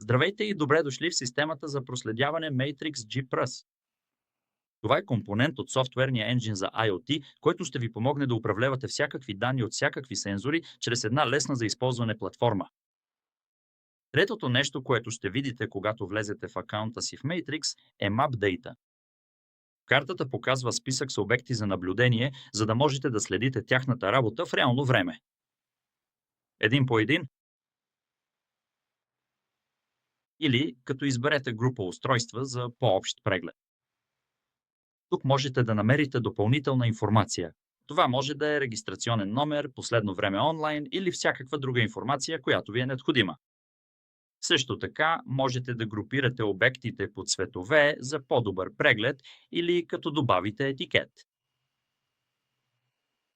Здравейте и добре дошли в системата за проследяване Matrix G+. Това е компонент от софтуерния енджин за IoT, който ще ви помогне да управлявате всякакви данни от всякакви сензори чрез една лесна за използване платформа. Третото нещо, което ще видите, когато влезете в акаунта си в Matrix, е Map Data. Картата показва списък с обекти за наблюдение, за да можете да следите тяхната работа в реално време. Един по един, или като изберете група устройства за по-общ преглед. Тук можете да намерите допълнителна информация. Това може да е регистрационен номер, последно време онлайн или всякаква друга информация, която ви е необходима. Също така можете да групирате обектите по цветове за по-добър преглед или като добавите етикет.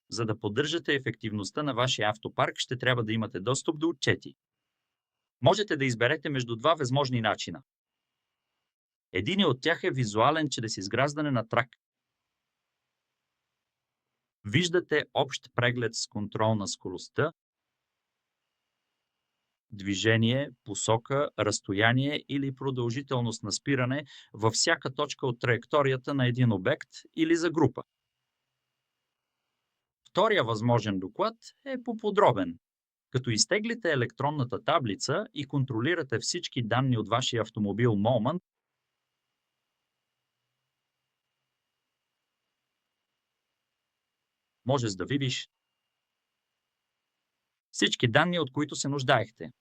За да поддържате ефективността на вашия автопарк, ще трябва да имате достъп до отчети. Можете да изберете между два възможни начина. Един от тях е визуален чрез изграждане на трак. Виждате общ преглед с контрол на скоростта, движение, посока, разстояние или продължителност на спиране във всяка точка от траекторията на един обект или за група. Втория възможен доклад е по-подробен. Като изтеглите електронната таблица и контролирате всички данни от вашия автомобил Moment, можеш да видиш всички данни, от които се нуждаехте.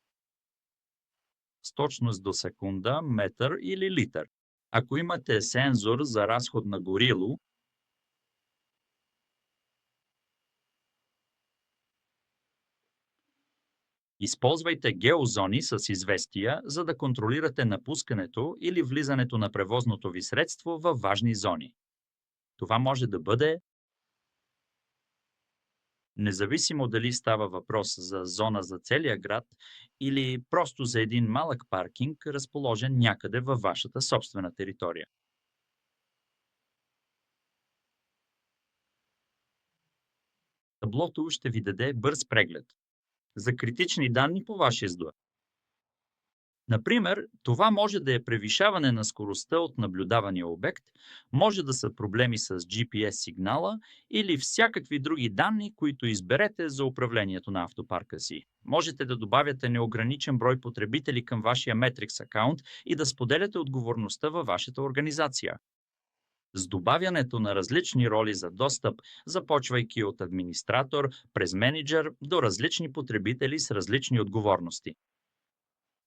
С точност до секунда, метър или литър. Ако имате сензор за разход на горило, използвайте геозони с известия, за да контролирате напускането или влизането на превозното ви средство във важни зони. Това може да бъде независимо дали става въпрос за зона за целия град или просто за един малък паркинг, разположен някъде във вашата собствена територия. Таблото ще ви даде бърз преглед за критични данни по вашия СДУ. Например, това може да е превишаване на скоростта от наблюдавания обект, може да са проблеми с GPS сигнала или всякакви други данни, които изберете за управлението на автопарка си. Можете да добавяте неограничен брой потребители към вашия Matrix акаунт и да споделяте отговорността във вашата организация. С добавянето на различни роли за достъп, започвайки от администратор, през менеджер до различни потребители с различни отговорности.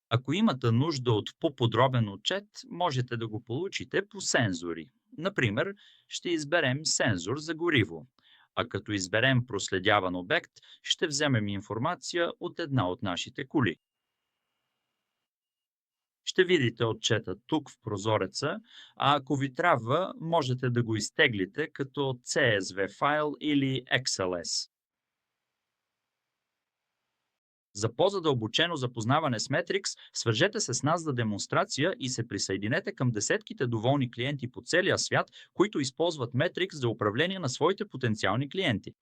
Ако имате нужда от по-подробен отчет, можете да го получите по сензори. Например, ще изберем сензор за гориво, а като изберем проследяван обект, ще вземем информация от една от нашите коли. Ще видите отчета тук в прозореца, а ако ви трябва, можете да го изтеглите като CSV файл или XLS. За по-задълбочено запознаване с Matrix, свържете се с нас за демонстрация и се присъединете към десетките доволни клиенти по целия свят, които използват Matrix за управление на своите потенциални клиенти.